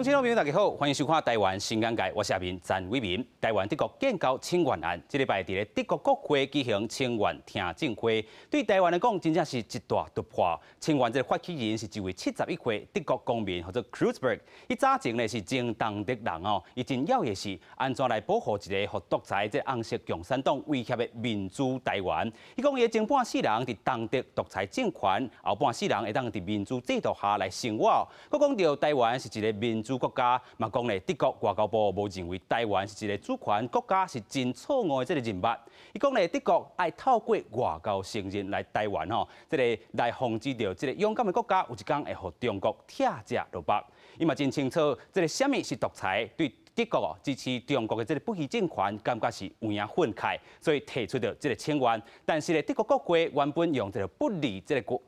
亲朋友大家好，欢迎收看台湾新眼界，我是阿明詹伟民。台湾德国建交请愿案，这礼拜伫咧德国国会举行请愿听证会，对台湾来讲真正是一大突破。请愿这个发起人是一位71岁德国公民，或者 Kreuzberg。伊早前呢是前党德人哦，伊真要的是安怎来保护一个互独裁这红色共产党威胁的民主台湾。伊讲伊前半世人伫党德独裁政权，后半世人会当伫民主制度下来生活。佮讲到台湾是一个民主国家，嘛讲咧，德国外交部无认为台湾是一个主权国家，是真错误的这个认识。伊讲咧，德国爱透过外交承认来台湾吼，这个来防止到这个勇敢的国家有一天会互中国拆只落巴。伊嘛真清楚，这个什么是独裁，对德国支持中国的这个不义政权，感觉是有影愤慨，所以提出的这个请愿。但是咧，德国国会原本用这个不利这个国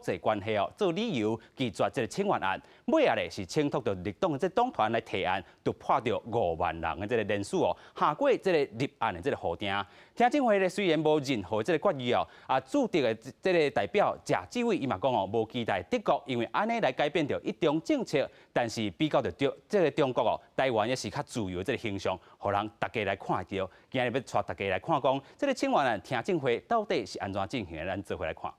际关系哦做理由拒绝这个请愿案，尾下咧是请托到立党的这党团来提案，就破掉5万人的这个人数哦，下过这个立案的这个号定。听证会咧虽然无任何这个决议哦，驻德的这个代表贾志伟伊嘛讲哦，无期待德国因为安尼来改变掉一中政策，但是比较着这个中国哦，台湾也是较自由这个形象，互人大家来看到。今日要带大家来看讲，这个请愿案听证会到底是安怎进行的，咱做伙来看。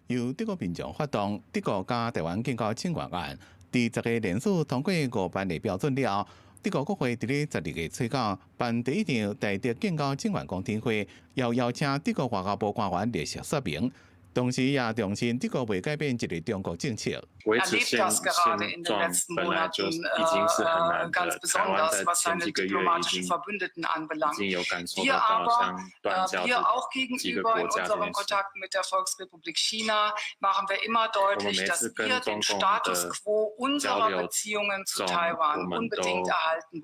由德国民众发动德国加台湾建交请愿案，第10个联署通过5班的标准了。德国国会伫咧12月初九办第一场台德建交请愿公听会，要邀请德国外交部官员列席说明，同时也重申德国未改变一个中国政策。维持现状本来就已经是很难的。台湾在前几个月已经有感受得到，像断交几个国家这件事。我们每次跟中共的交流中，我们都主张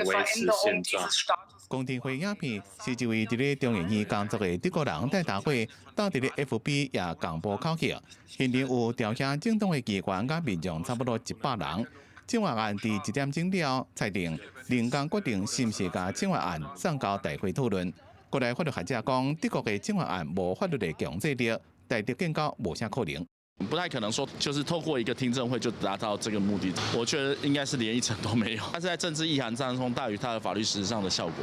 维持现状。公听会影片是一位伫咧中研院工作的德国人带大会，到伫咧 FB 也公布口号，现场有调查政党的议员甲民众差不多100人。请愿案伫1点钟了裁定，临港决定是毋是甲请愿案送到大会讨论。国内法律学者讲，德国的请愿案无法律的强制力，台德建交无啥可能。不太可能说，就是透过一个听证会就达到这个目的。我觉得应该是连一层都没有，它是在政治意涵上中大于它的法律实质上的效果。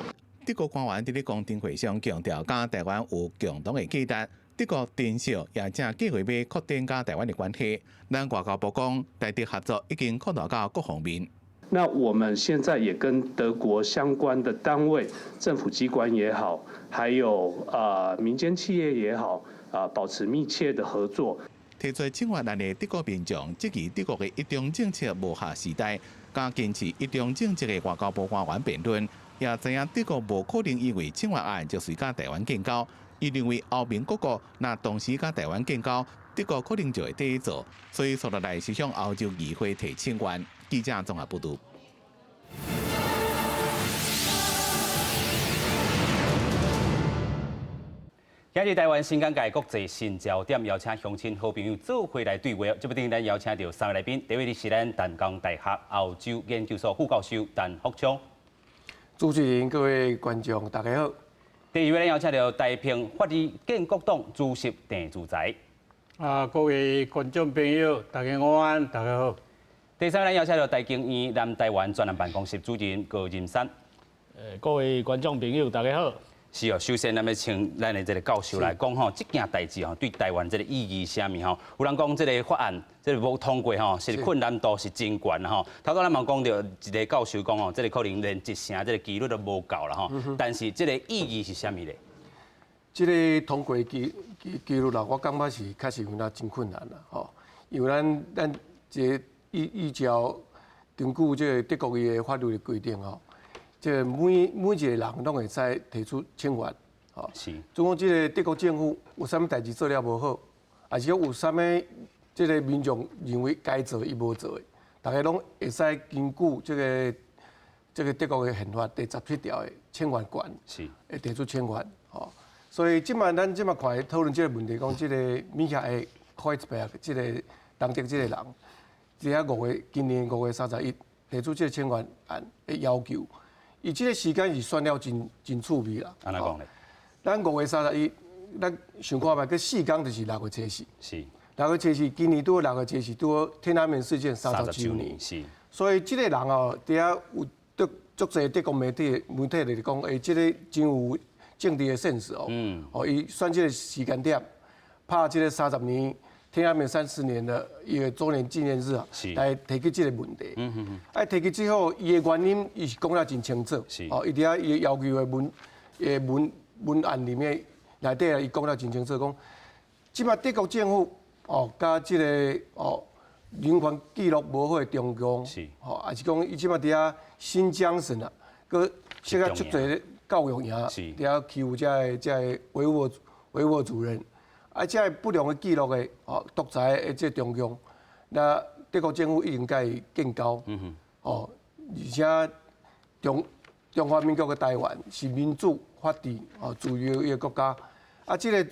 德国官员伫咧公听会上强调，甲台湾有共同的期待。德国珍惜也正计划要扩展甲台湾的关系。咱外交部讲，台德合作已经扩大到各方面。那我们现在也跟德国相关的单位、政府机关也好，还有民间企业也好，保持密切的合作。提出请愿案的德国民众质疑德国的一中政策无下时代，加坚持一中政策的外交部官员辩论，也知影德国无可能因为请愿案就随甲台湾建交。伊认为欧盟各国若同时甲台湾建交，德国可能就会第一做，所以说落来是向欧洲议会提请愿。记者综合报道。今日台湾新眼界国际新焦点，邀请乡亲好朋友做伙来对话。这不等咱邀请到3位来宾，第一位是咱淡江大学欧洲研究所副教授陈福昌。主持人、各位观众，大家好。第二位咱邀请到台平法律建国党主席郑自才。各位观众朋友，大家午安，大家好。第三位咱邀请到台经院南台湾专案办公室主任高任山。各位观众朋友，大家好。是哦，首先咱要请咱的这个教授来讲吼，这件代志吼对台湾这个意义是啥物吼？有人讲这个法案这个无通过吼，是困难度是真悬啦吼。头拄咱嘛讲到一个教授讲吼，这个可能连一成这个几率都无够啦吼。但是这个意义是啥物咧？这个通过几率啦，我感觉是确实有那真困难啦吼。因为咱这依照根据这个德国的法律的规定吼。这每一个人拢会使提出请愿，吼。是。总讲这个德国政府有啥物代志做了无好，还是讲有啥物这个民众认为该做伊无做的，大家拢会使根据这个德国的宪法第17条的请愿权，是会提出请愿，吼。所以咱即摆看讨论这个问题，讲这个米夏的Kreuzberg这个当地这个人，今年5月31提出这个请愿案的要求。伊即个时间是选了真趣味啦。安怎讲咧？咱5月31，咱想看觅，佮4天就是6月初4。是。6月7是今年拄6月7是拄天安门事件30周年，是。所以这个人哦，底下有足侪德国媒体来讲，这个真有政治的现实哦。哦，伊选这个时间点，拍这个30年天安门30年的一个周年纪念日啊，来提起这个问题。提起之后，伊的原因伊是讲得真清楚。哦，伊底下伊要求的文案里面内底啊，伊讲得真清楚，讲即摆德国政府哦，甲这个哦。人权记录无好的中共，吼，也是讲伊即摆伫遐新疆省啊，佮设甲足侪教育营，伫遐欺负遮个维吾尔族人，遮个不良的记录的哦，独裁的即中共，那德国政府一定甲伊建交，哦，而且中华民国的台湾是民主法治哦自由一个国家，即个。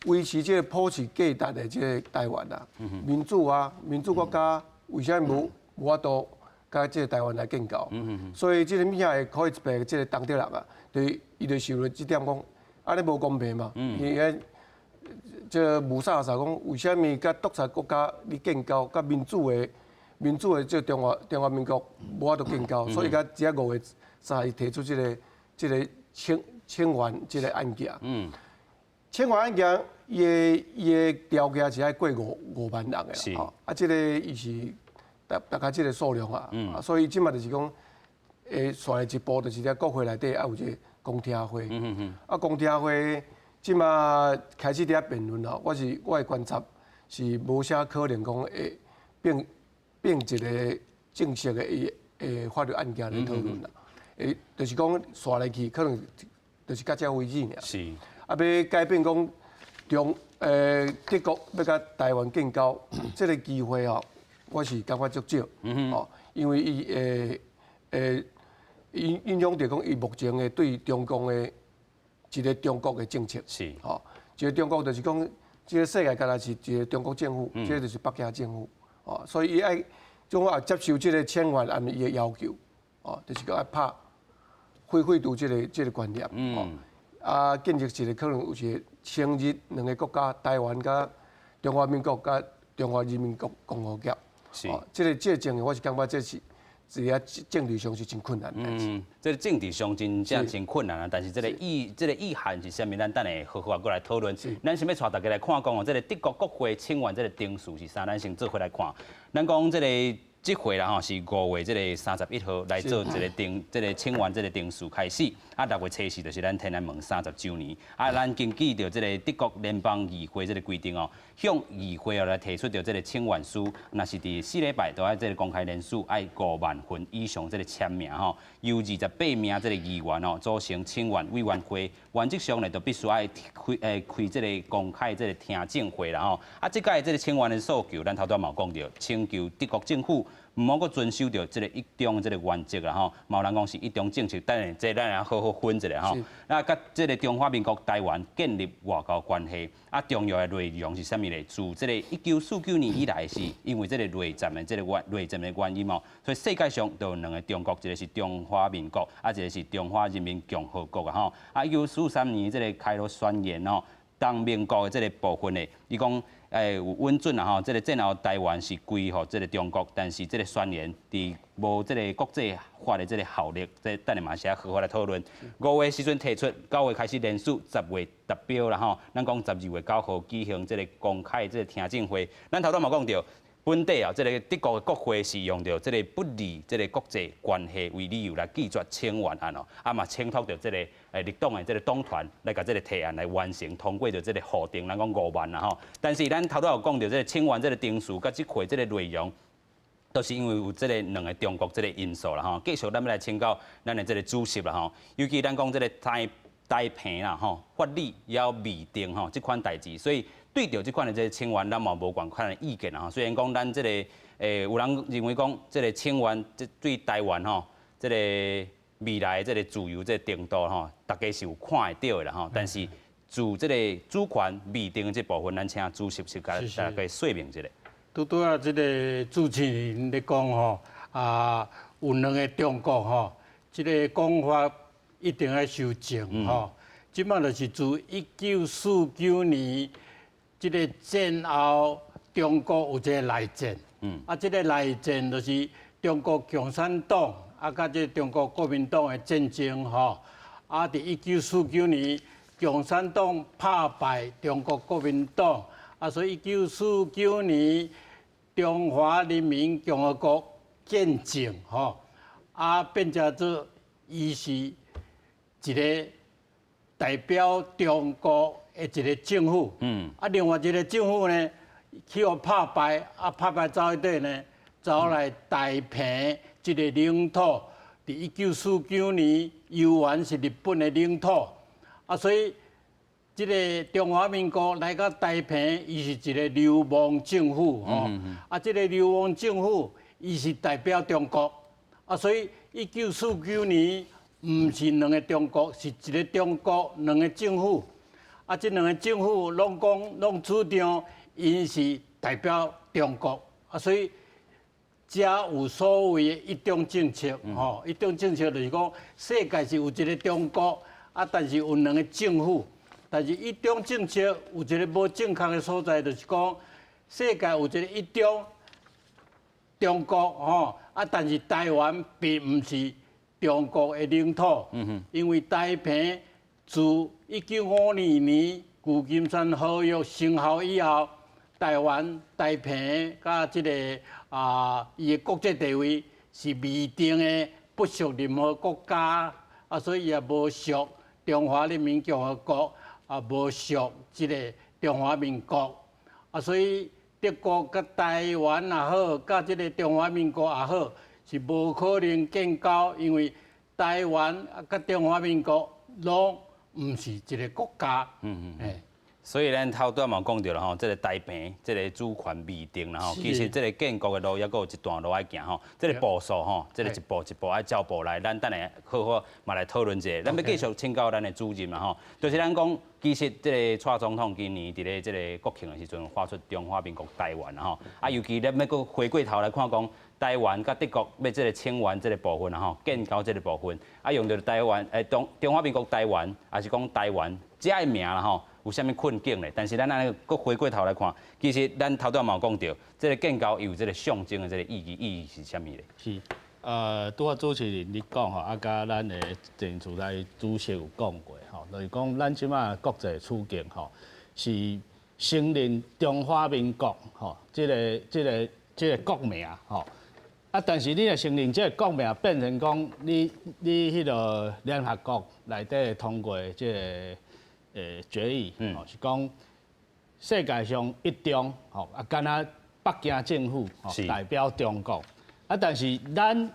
维持这个普世价值的这个台湾啊，民主国家为啥无法度甲这个台湾来建交？所以这个米亚的可以一白这个当地人啊，对伊就想了这点讲，安尼无公平嘛？伊个这无啥讲，为什么甲独裁国家你建交，甲民主的这中华民国无法度建交？所以甲只5月3提出这个清源这个案件。清源案件，伊的条件是爱过5万人的啦，这个伊是大概这个数量啊，所以即马就是讲，刷一步就是在国会内底啊有一个公听会，公听会即马开始伫遐辩论啊，我的观察是无啥可能讲会变一个正式的法律案件来讨论啦，就是讲刷来去可能就是甲遮为止尔。啊，要改变讲德国要甲台湾建交，这个机会哦，我是感觉足少，哦，因为伊影响着讲伊目前的对中共的一个中国的政策，哦，一个中国就是讲，这个世界敢若是一个中国政府，这个就是北京政府，哦，所以伊爱种也接受这个清源案伊的要求，哦，就是讲爱废除这个观念，哦。建立一个可能有一个清日两个国家，台湾甲中华民国甲中华人民共和国。这个情形，我是感觉这是在政治上是真困难。这个政治上真困难啊，但是这个意涵是啥物？咱等下好好过来讨论。咱先要带大家来看讲哦，这个德国国会清源这个定数是啥？咱先做回来看。咱讲这个。这回啦吼是5月这个31号来做这个清源这个定数开始，啊6月7日就是咱天安门30周年，啊咱根据着这个德国联邦议会这个规定哦，向议会来提出着这个清源书，那是伫4礼拜都要这个公开联署，爱5万份以上这个签名吼，由28名这个议员哦组成清源委员会，原则上呢就必须爱开这个公开这个听证会啦吼，啊这届这个清源的诉求，咱头拄嘛有讲到，请求德国政府。唔好阁遵守着这个一中这个原则啦吼，有人讲是一中政策，等下这咱来好好分一下吼。那甲这个中华民国台湾建立外交关系，啊重要的内容是啥物咧？自这个1949年以来是因为这个内战的原因哦，所以世界上都有2个中国，一个是中华民国，啊一个是中华人民共和国啊吼。啊1943年这个开罗宣言哦，当民国的这个部分咧，伊讲。有稳准啦吼，这个战后台湾是归吼这个中国，但是这个宣言伫无这个国际法的这个效力，这等下嘛是好好来讨论。5月时阵提出，9月开始联署，10月达标啦吼。咱讲12月9号举行这个公开这个听证会，咱头拄嘛讲到。本地啊，这个德国的国会是用着这个不利这个国际关系为理由来拒绝清源案哦，啊嘛请托着这个绿党的这个党团来甲这个提案来完成通过着这个核定，咱讲5万啦吼。但是咱头拄有讲到这个清源这个定数甲这块这个内容，都是因为有这个2个中国这个因素啦吼。继续咱要来请教咱的这个主席啦吼，尤其咱讲这个台平啦吼，法律也要未定吼，这款代志，所以。对着这款的这个清源，咱嘛无共款的意见啊。虽然讲咱这个有人认为讲这个清源，这对台湾吼，这个未来这个自由这个程度吼，大家是有看得到的啦吼。但是就这个主权未定的这部分，咱请主席是甲大家说明一下。拄啊，这个主持人咧讲吼，有2个中国吼，这个讲法一定要修正吼。即摆就是自1949年。这个战后中国有一个内战，这个内战就是中国共产党甲这中国国民党的战争吼。伫1949年，共产党打败中国国民党，所以1949年中华人民共和国建政吼，变成做伊是一个代表中国的一个政府，另外一个政府呢，去互拍败，拍败走去底呢，走来太平这个领土，伫1949年，犹原是日本的领土，所以这个中华民国来到太平，伊是一个流亡政府吼，这个流亡政府，伊是代表中国，所以1949年。唔是两个中国，是一个中国两个政府。这两个政府拢主张，因是代表中国，所以才有所谓的一中政策。一中政策就是讲，世界是有一个中国，但是有两个政府。但是一中政策有一个无正确的所在，就是讲世界有一个一中国，但是台湾并唔是。中国的领土，因为太平自1952年旧金山合约生效以后，台湾太平甲这个伊的国际地位是未定的，不属任何国家，所以也无属中华人民共和国，无属这个中华民国，所以德国甲台湾也好，甲这个中华民国也好。是无可能建交，因为台湾甲中华民国拢唔是一个国家。所以咱头段嘛讲到了吼，这个太平，这个主权未定啦吼。其实这个建国的路还有一段路要行吼，这个步数吼，这个一步一步爱照步来。咱等下好好嘛来讨论一下。咱要继续请教咱的主任嘛吼，就是咱讲，其实这个蔡总统今年伫咧这个国庆的时阵发出中华民国台湾啦吼，尤其咱要搁回过头来看讲。台湾甲德国要这个清完这个部分吼，建交这个部分，用到台湾中华民国台湾，还是讲台湾这个名啦吼，有啥物困境咧？但是咱安尼搁回过头来看，其实咱头段嘛有讲到，这个建交有这个象征的这个意义是啥物咧？是，拄啊主持人你讲吼，甲咱的陈厝内主席有讲过吼，就是讲咱即马国际处境吼，是承认中华民国吼，这个国名吼。但是你若承认这个国名变成讲，你迄个联合国内底通过这个决议，是讲世界上一中，敢若北京政府代表中国，但是咱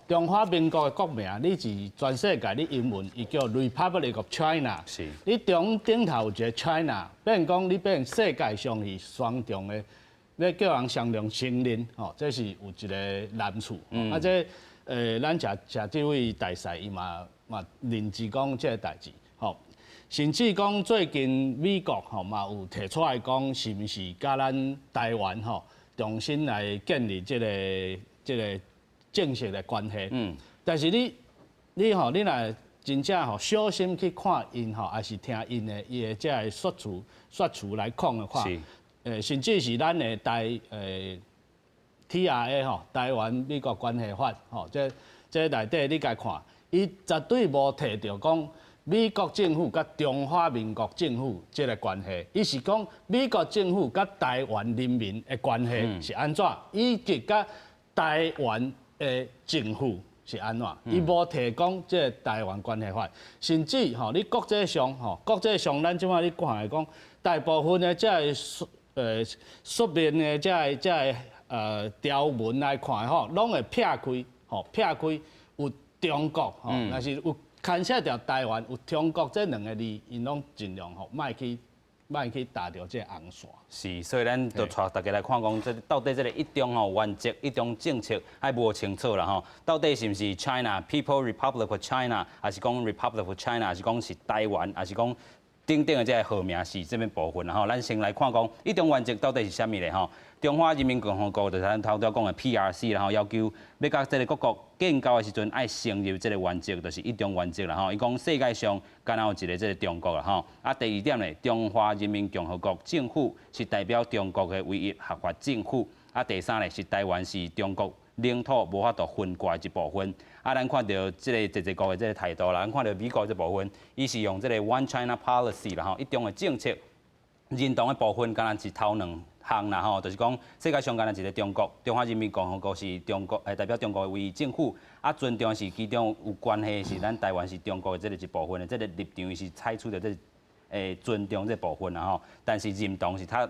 中华民国的国名，你是全世界你英文伊叫 Republic of China， 你顶头有一个 China， 变讲你变世界上是双重的。要叫人商量承认，这是有一个难处。这咱食这位大使伊嘛认知讲这个代志，甚至讲最近美国嘛有提出来讲，是毋是甲咱台湾重新来建立这个正式的关系。但是你若真正小心去看因还是听因的伊的这个说辞来讲的话。甚至是咱的TRA 台湾美国关系法这内底你家看，伊绝对无提到讲美国政府甲中华民国政府这个关系，伊是讲美国政府甲台湾人民的关系是安怎，以及甲台湾的政府是安怎，伊无提讲这台湾关系法，甚至你国际上咱即摆你看来讲，大部分的这书面的这条文来看拢会撇开有中国但是有牵涉到台湾有中国这两个字，因拢尽量莫去打到这红线。是，所以咱就带大家来看讲，这到底这个一中原则、一中政策还无清楚啦到底是毋是 China People Republic of China， 还是讲 Republic of China， 还是讲是台湾，还是讲顶顶的这个号名是这边部分，然后咱先来看讲一中原则到底是啥物咧吼？中华人民共和国就是咱头拄讲的 PRC， 然后要求要甲这个各国建交的时阵爱承认这个原则，就是一中原则啦吼。伊讲世界上敢若有一个这个中国啦吼。啊，第二点咧，中华人民共和国政府是代表中国的唯一合法政府。啊，第三咧是台湾是中国领土无法度分割一部分。啊，咱看到这个国的这个态度啦，咱看到美国这部分，伊是用这个 One China Policy 啦吼，一中的政策，认同的部分敢若是头两项啦吼，就是讲世界上敢若一个中国，中华人民共和国是中国代表中国的唯一政府，啊，尊重是其中有关系是咱台湾是中国的这个一部分的，这个立场是采取的这尊重这部分啦吼，但是认同是头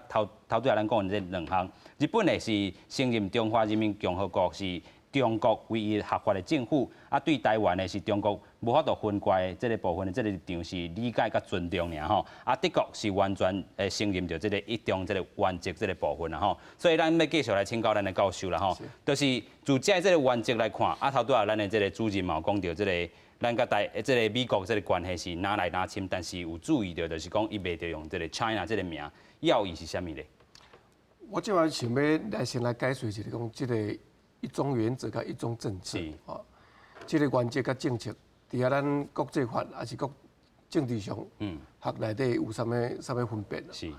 拄仔咱讲的这两项，日本呢是承认中华人民共和国是中国唯一合法的政府，啊，对台湾呢是中国无法度分割的这个部分的这个立场是理解甲尊重尔吼，啊，德国是完全承认着这个一中这个原则这个部分啦吼，所以咱要继续来请教咱的教授啦吼，就是就这个原则来看，啊，头拄仔咱的这个主任嘛有讲到这个。咱甲这个美国这个关系是拿来拿侵，但是有注意到，就是讲伊袂着用这个 China 这个名，要义是啥物咧？我即摆想要先来解说一下，讲这个一中原则甲一中政策，哦，这个原则甲政策，伫遐咱国际法还是国政治上，学内底有啥物分别啦？是，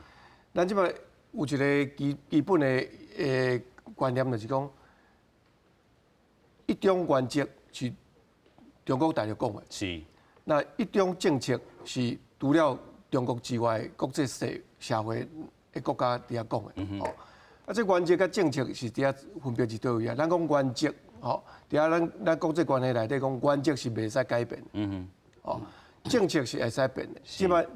咱即摆有一个基本的观念，就是讲一中原则是。中国大陆讲的是，那一中政策是除了中国之外，国际社会的国家伫遐讲的。哦，啊，这原则甲政策是伫遐分别是倒位啊？咱讲原则，吼，伫遐咱国际关系内底讲原则是袂使改变。哦，政策是会使变的。即摆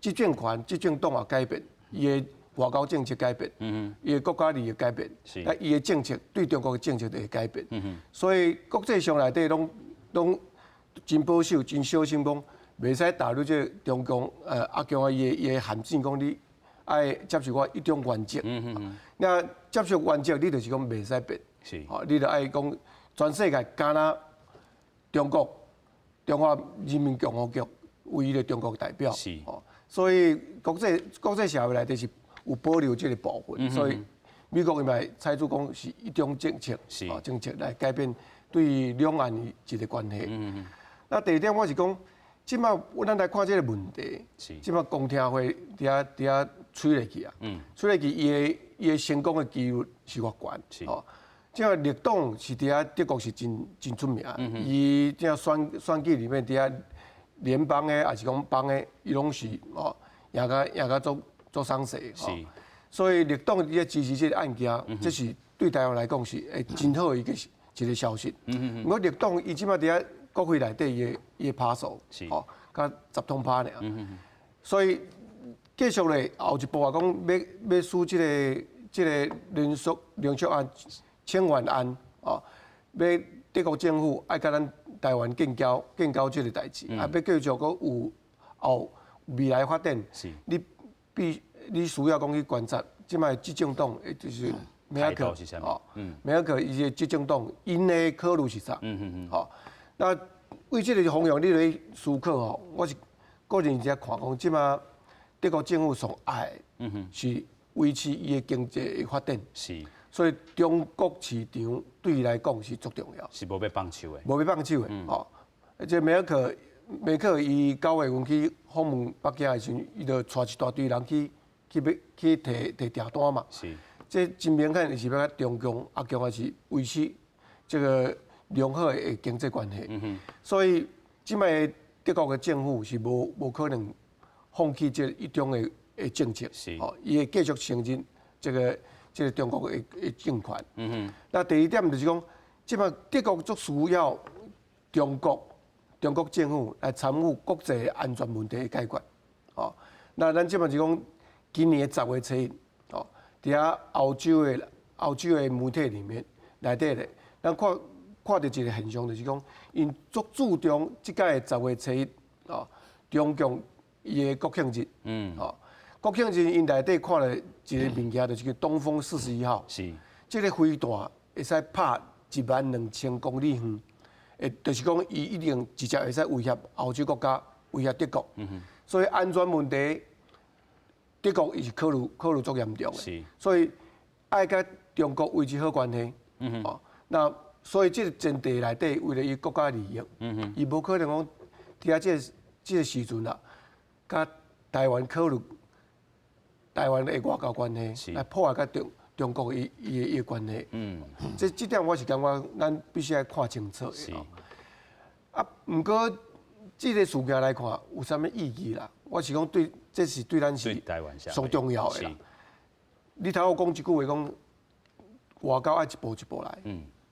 执政权、执政党也改变，伊的外交政策改变，伊的国家利益改变，啊，伊的政策对中国的政策就会改变。所以国际上内底拢真保守、真小心，讲袂使踏入这中共阿强啊伊的限制，讲你爱接受我一种原则。那接受原则，你就是讲袂使变。是，哦，你就爱讲全世界敢若中国中华人民共和国唯一的中国代表。是，哦，所以国际社会内底是有保留这个部分，所以美国伊嘛采取讲是一种政策，政策来改变。对两岸一个关系。那第二点，我是讲，即摆咱来看这个问题，即摆公听会伫遐吹落去啊，吹落去伊的成功的几率是偌悬，哦。即个绿党是伫遐德国是真出名，伊即选举里面伫遐联邦的还是讲邦的，伊拢是哦赢甲做赏识，所以绿党伫遐支持这个案件，这是对台湾来讲是真好的一个消息。不过绿党伊即摆伫遐国会内底伊的趴数，哦，甲10通趴尔。所以继续咧后一步啊，讲要输这个连续案、请愿案，哦，要德国政府爱甲咱台湾建交这个代志，啊，要继续搁有后未来发展，你需要讲去观察，即摆执政党就是梅尔克，哦，梅尔克伊个执政党因的考虑是啥？好，那为这个方向你来思考吼，我是个人在看讲，即摆德国政府上爱是维持伊的经济的发展，是，所以中国市场对伊来讲是足重要，是无要放手的，无要放手的，哦，这梅克伊9月份去访问北京的时阵，伊就带一大堆人去提订单嘛。是，这真明显是要甲中共阿强还是维持这个良好的经济关系。所以即摆德国的政府是无可能放弃这一种的政策，哦，伊会继续承认这个中国的政权。那第二点就是讲，即摆德国足需要中国政府来参与国际安全问题的解决。哦，那咱即摆是讲今年10月7日，哦，伫遐欧洲的媒体里面内底咧，咱看到一个现象，就是讲，因足注重即届10月7日，哦，中共伊的国庆日，哦，国庆日因内底看了一个物件，就是叫东风41号，是，这个飞弹会使拍12000公里远，就是讲伊一定直接会使威胁欧洲国家，威胁德国，所以安全问题，德国伊是考虑足严重的，所以爱甲中国维持好关系。哦，那所以这个前提内底，为了伊国家利益，伊无可能讲伫遐这个时阵啊，甲台湾考虑台湾的外交关系，来破坏甲中国伊的关系。这点我是感觉咱必须要看清楚的。啊，不过这个事件来看，有啥物意义啦？我是讲这是对咱是上重要的啦。你头我讲一句话，讲外交爱一步一步来。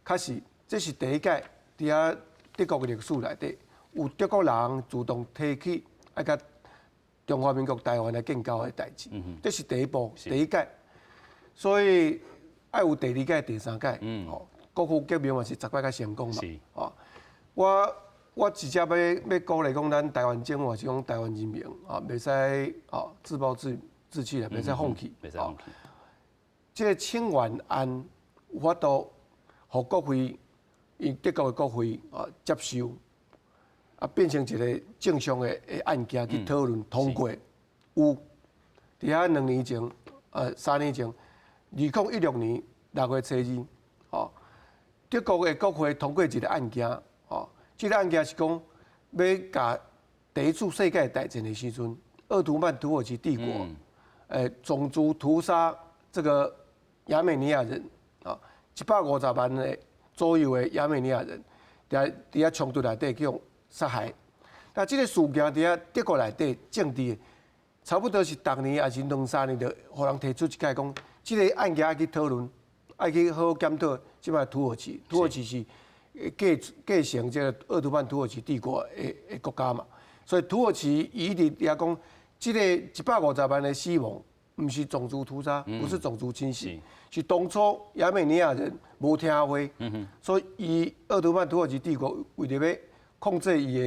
确实，这是第一届伫遐德国的历史内底，有德国人主动提起爱甲中华民国台湾来建交的代志。这是第一步，第一届。所以爱有第二届、第三届。国父革命嘛是10届较成功嘛。我直接要鼓励讲，咱台湾政府还是讲台湾人民袂使自暴自弃啦，袂使放弃。这个请愿案有法度，互国会，德国的国会接受，变成一个正常的案件去讨论通过。有，伫遐2年前、3年前，2016年6月初2，德国的国会通过一个案件。这个案件是讲要甲第一次世界大战的时阵，奥图曼土耳其帝国，种族屠杀这个亚美尼亚人，150万的左右的亚美尼亚人，伫遐冲突内底去用杀害。那这个事件伫遐德国内底政治，差不多是逐年还是2、3年，就互人提出一概讲，这个案件爱去讨论，爱去好好检讨。即摆土耳其是。继承这个奥图曼土耳其帝国的国家嘛，所以土耳其一直也讲，这个150万的死亡，不是种族屠杀，不是种族清洗，是当初亚美尼亚人无听话，所以奥图曼土耳其帝国为了要控制伊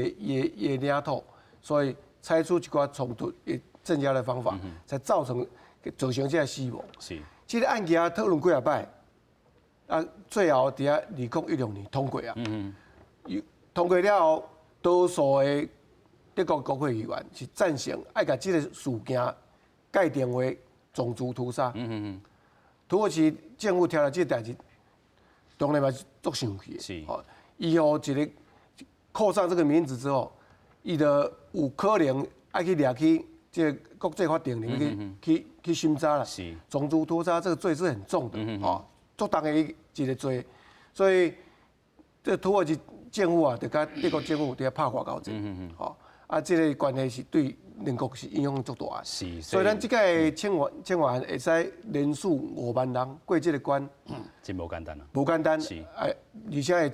的领土，所以采取一寡冲突的镇压的方法，才造成这个死亡。这个案件讨论几啊摆。最后伫遐2016年通过啊，通过了后，多数的德国国会议员是赞成爱甲这个事件界定为种族屠杀。土耳其政府听了这个代志，当然嘛是足生气的。以后一个扣上这个名字之后，伊就有可能爱去抓去这个国际法庭里面去审查啦。种族屠杀这个罪是很重的，足重的一个罪，所以这土耳其政府就甲德国政府伫遐拍外交战，这个关系是对两国是影响足大的。所以咱即个请愿案会使连续5万人过这个关，真无简单啊！无简单，而且会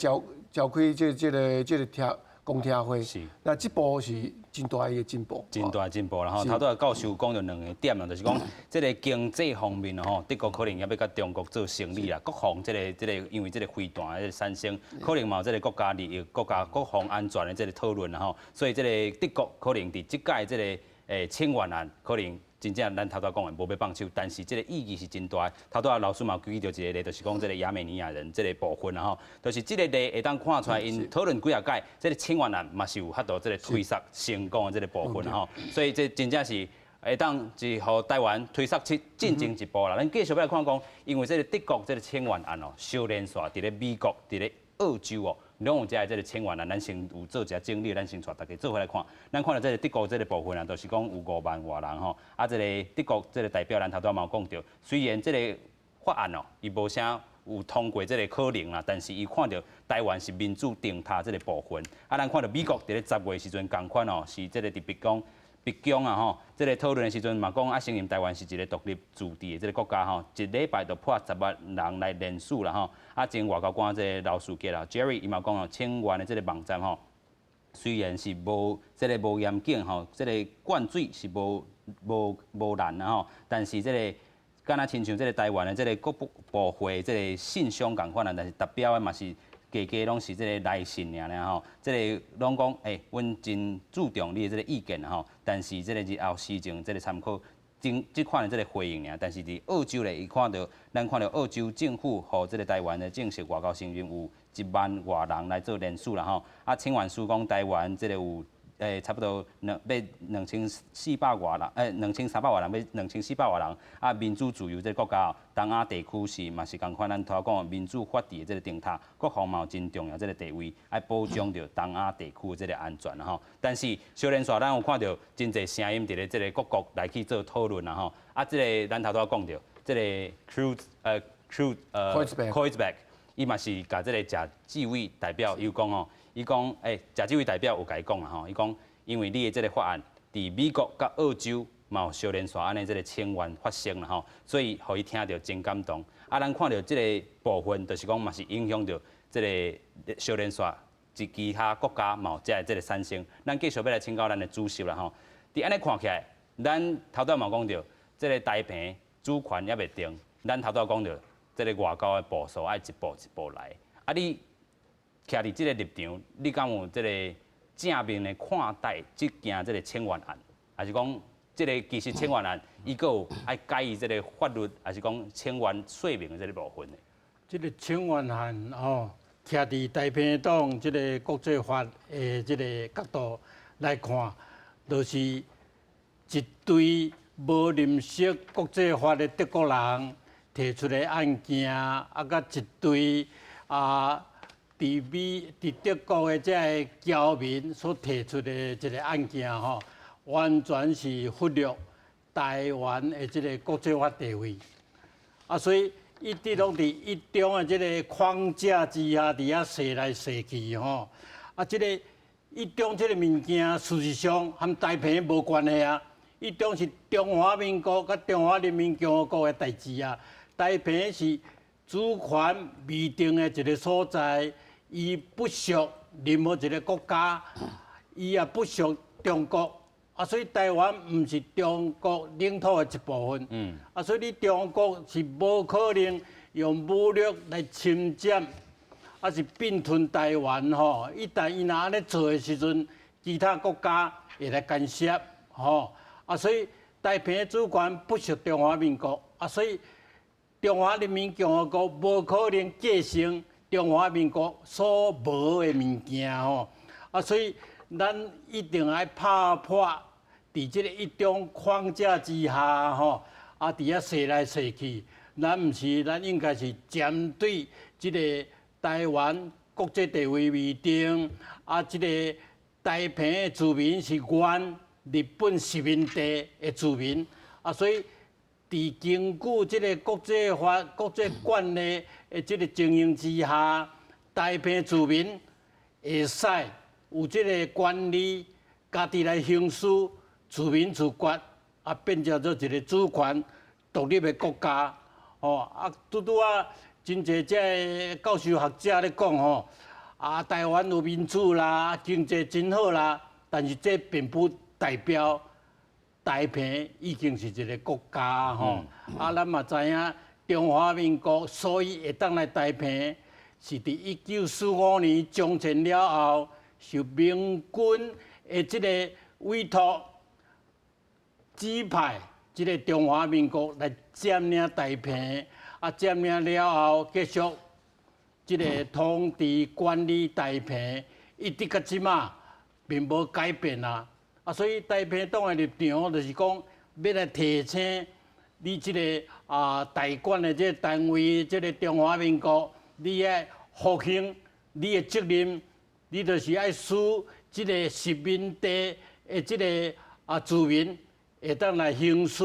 召开这个公听会，那这步是真大一个进步，真大进步啦！吼，头拄教授讲到2个点啦，就是讲这个经济方面吼，德国可能也要甲中国做生意啦，国防这个，因为这个飞弹的产生，可能嘛有这个国家利益、国防安全的这个讨论啦吼，所以这个德国可能伫即届这个请愿案，可能真正咱头拄讲的无要放手，但是这个意义是真大。头拄老师嘛举到一个例，就是讲这个亚美尼亚人这个部分啦吼，就是这个例会当看出来，因讨论几啊届，这个请愿案嘛是有法度这个推测成功的这个部分啦吼，所以这真正是会当是互台湾推测去进前一步啦。咱继续来看讲，因为这个德国这个请愿案哦，小连续伫咧美国、伫咧澳洲哦。拢有这个请愿啊，咱先有做一下整理，咱先带大家做回来看。咱看到这个德国这个部分啊，就是讲有5万外人吼。这个德国这个代表，咱头拄嘛有讲到，虽然这个法案哦，伊无啥有通过这个可能啦，但是伊看到台湾是民主定塔这个部分。咱看到美国伫咧10月时阵共款哦，是这个特别讲。北京啊吼，这个讨论的时阵嘛讲承认台湾是一个独立自治的这个国家吼，一礼拜就破10万人来联署啦吼。前外交官这个老书记啦 ，Jerry 伊嘛讲哦，请愿的这个网站吼，虽然是无严谨吼，这个灌水是无难啦吼，但是这个敢若亲像这个台湾的这个各部会这个信箱共款啦，但是达标的嘛是。家拢是这个来信尔吼，这个拢讲，阮真注重你的这个意见吼，但是这个日后施政这个参考这款的这个回应尔，但是伫澳洲咧，咱看到澳洲政府和这个台湾的正式外交声援有1万外人来做联署啦吼，请愿书讲台湾这个有差不多要2400外人，2300外人，要2400外人。啊，民主自由这个国家，东亚地区是嘛是共款咱头讲民主法治的这个定塔，国防嘛有真重要这个地位，爱保障着东亚地区的这个安全吼。但是小连续咱有看到真侪声音伫咧这个各国来去做讨论啦吼。啊，这个咱头拄讲到，这个Kreuzberg，伊嘛是甲这个贾志伟代表有讲吼。伊讲，贾志伟代表有甲伊讲啦吼，伊讲，因为你的这个法案，伫美国甲澳洲嘛有小连续安尼这个清源发生啦吼，所以互伊听到真感动。啊，咱看到这个部分，就是讲嘛是影响到这个小连续，其他国家嘛有这个产生。咱继续要来请教咱的主席啦吼。伫安尼看起来，咱头拄嘛讲到，这个台澎主权也袂定，咱头拄讲到，这个外交的步数爱一步一步来。啊，你徛伫即个立场，你敢有即个正面的看待即件即个清源案，还是讲即个其实清源案伊个有爱介意即个法律，还是讲清源说明的即个部分呢？即个清源案哦，徛伫台澎党即个国际法的即个角度来看，就是一堆无认识国际法的德国人提出的案件，甲一堆伫德国的这个侨民所提出的一个案件吼，完全是忽略台湾的这个国际法地位。所以一直拢伫一中的这个框架之下，伫遐踅来踅去吼。这个一中这个物件，事实上和台澎无关系啊。一中是中华民国甲中华人民共和国的代志啊。台澎是主权未定的一个所在。伊不属任何一个国家，伊也不属中国，所以台湾毋是中国领土的一部分。所以你中国是无可能用武力来侵占，是并吞台湾吼。一旦伊若安尼做的时阵，其他国家会来干涉吼。所以台澎的主权不属中华民国，所以中华人民共和国无可能继承中华民国所无的物件吼，所以咱一定要拍破伫即个一种框架之下吼，伫遐踅来踅去，咱毋是，咱应该是针对即个台湾国际地位未定，即个台澎的居民是原日本殖民地的居民，所以伫根据即个国际法、国际惯例的即个情形之下，台澎居民会使有即个权利，家己来行使自民自决，变成做一个主权独立的国家。拄真侪即个教授学者咧讲吼，台湾有民主啦，经济真好啦，但是这并不代表台澎已经是一个国家吼。咱嘛知影中华民国所以会当来台澎，是伫1945年掌权了后，受民军的即个委托，指派即个中华民国来占领台澎，占领了后，继续即个统治管理台澎，一直到即马并无改变啊。所以台澎党的立场就是讲，要来提醒你即个代管的这个单位，即个中华民国，你要负起你的责任，你就是要使即个殖民地的即个居民会当来行使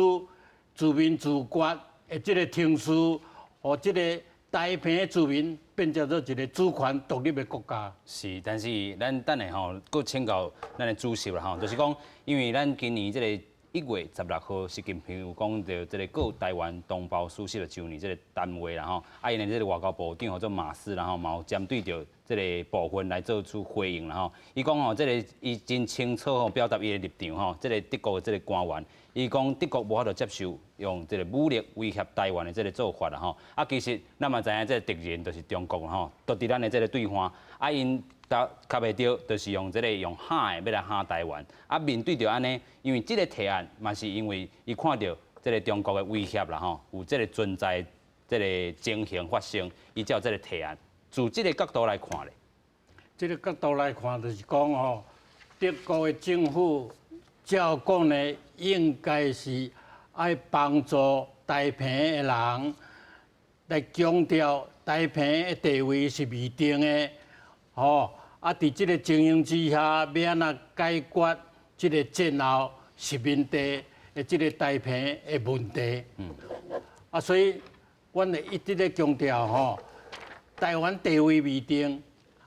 自民自决的即个程序，互即个台澎的居民变成做一个主权独立的国家。是，但是咱等下吼，搁请教咱的主席啦吼，就是讲，因为咱今年即个1月16号，习近平有讲到即个各台湾同胞逝世的周年即个单位啦吼，因为即个外交部长或者马斯啦吼，嘛有针对着即个部分来做出回应啦吼。伊讲吼，即个伊真清楚吼表达伊的立场吼，即个德国的即个官员。伊讲德国无法度接受用即个武力威胁台湾的即个做法啦吼，其实咱嘛知影，即个敌人就是中国啦吼，都伫咱的即个对方，因较袂着，就是用即个用喊的要来喊台湾，面对着安尼，因为即个提案嘛是因为伊看到即个中国的威胁啦吼，有即个存在即个情形发生，伊才有即个提案。从即个角度来看咧，这个角度来看，就是讲吼，德国的政府照讲呢，应该是爱帮助台澎的人，来强调台澎的地位是未定的，吼。啊，伫即个情形之下，要安怎解决即个战后殖民地的即个台澎的问题？啊，所以阮会一直咧强调吼，台湾地位未定，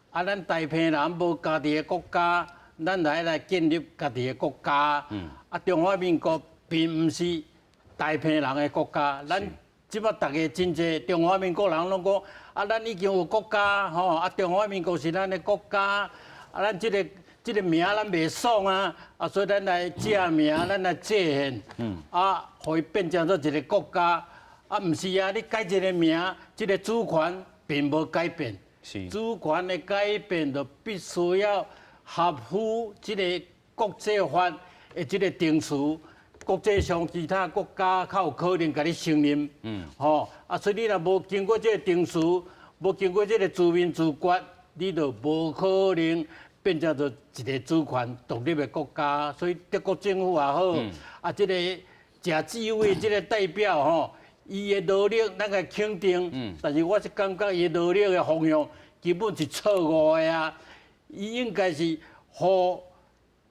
啊，咱台澎人无家己的国家，咱来建立家己的国家。啊，中华民国并毋是台澎人的国家，咱即摆大家真侪中华民国人拢讲。啊，咱已经有国家吼，啊，中华民国是咱的国家，啊，咱即个名咱袂爽啊，啊，所以咱来借名，咱来借现，啊，互伊变成做一个国家，啊，毋是啊，你改一个名，即个主权并无改变，主权的改变就必须要合乎即个国际法的即个定词。国际上其他国家较有可能甲你承认，吼啊，所以你若无经过这个定词，无经过这个自民自决，你就无可能变成做一个主权独立的国家。所以德国政府也好，啊，这个贾志伟这个代表吼，伊的努力咱个肯定，但是我是感觉伊努力的方向基本是错误的啊，伊应该是互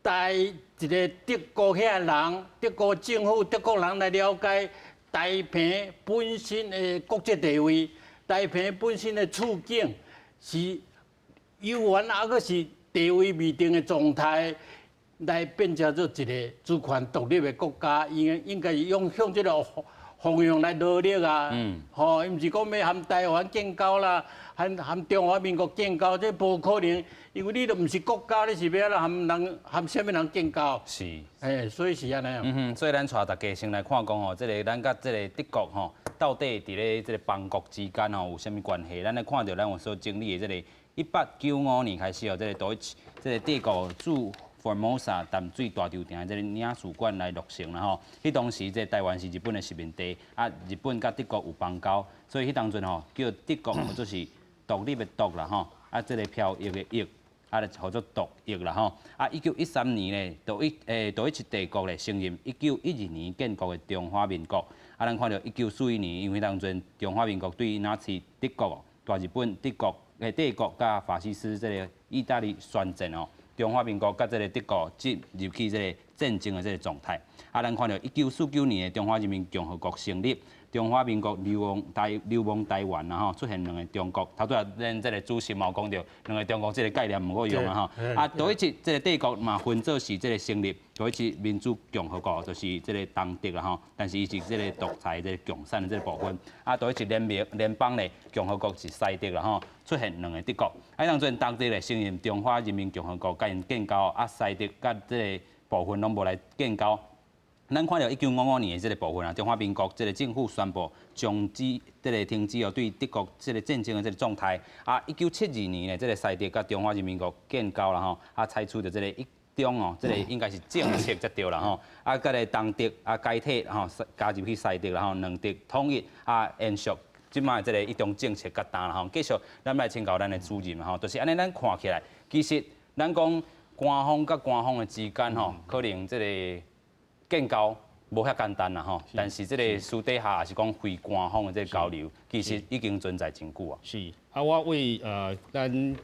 台一个德国遐人、德国政府、德国人来了解台澎本身的国际地位、台澎本身的处境是有缘，还阁是地位未定的状态，来变成做一个主权独立的国家，应该是向这个方向来努力啊。吼，伊毋是讲要含台湾建交啦，含中华民国建交，这无可能。因为你都毋是国家，你是要含什么人建交？是，所以是安尼。所以咱带大家先来看讲吼，这个咱甲这个德国吼，到底伫咧这个邦国之间吼有啥物关系？咱来看到咱有所经历的这个1895年开始哦，这个对这个帝国驻Formosa 淡水大潮埕这个领事馆来落成啦吼。迄当时这台湾是日本的殖民地，啊，日本甲德国有邦交，所以迄当阵吼叫德国或者是独立的独啦吼，啊，这个飘逸的逸。啊，叫做独翼啦吼。啊，1913年咧，独一次帝国咧承认1912年建国的中华民国。啊，咱看到1941年，因为当阵中华民国对纳粹德国、大日本帝国甲法西斯这个意大利宣战哦，中华民国甲这个德国进入去这个战争的这个状态。啊，咱看到1949年的中华人民共和国成立。中华民国流亡台湾啦吼，出现两个中国。头拄仔咱这个主席嘛有讲到，两个中国这个概念唔好用啦吼。啊，第一次这个帝国嘛分做是这个成立，第一次民主共和国就是这个东德啦吼，但是伊是这个独裁这个共产的这个部分。啊，第一次联邦咧共和国是西德啦吼，出现两个德国。啊，当阵东德咧承认中华人民共和国甲因建交，啊西德甲这个部分拢无来建交。咱看到1955年的这个部分啊，中华民国这个政府宣布停止对德国这个战争的这个状态。啊，1972年的这个西德甲中华人民国建交啦吼，啊采取的这个一中哦，这个应该是政策才对啦吼。啊，甲个东德啊解体吼，加入去西德啦吼，两德统一啊延续即摆这个一中政策甲单啦吼。继续咱来请教咱的主任吼，就是安尼咱看起来，其实咱讲官方甲官方的之间吼，可能这个。建交无遐简单啦吼，但是这个私底下也是讲非官方的这个交流，其实已经存在真久啊。是啊，我为咱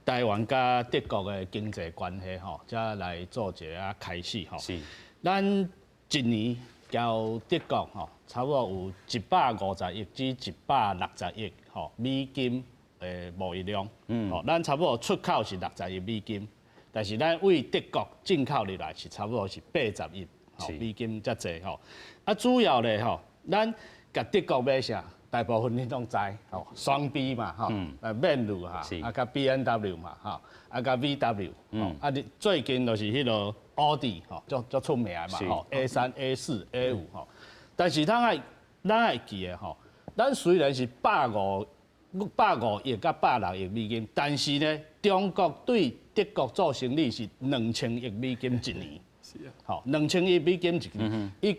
台湾甲德国的经济关系吼，才来做一个开始吼。是，咱一年交德国吼，差不多有150亿至160亿吼美金的贸易量。吼，咱差不多出口是60亿美金，但是咱为德国进口入来是差不多是80亿。美金遮济吼，啊主要咧吼，咱甲德国买啥，大部分你拢知吼，双 B 嘛吼，面乳哈，啊甲 BMW 嘛吼，啊甲 VW，啊你最近就是迄个奥迪吼，足出名嘛吼 ，A3、A4、A5 吼，但是咱爱记诶吼，咱虽然是150亿甲160亿美金，但是咧中国对德国做生意是2000亿美金一年。好，2000亿美金一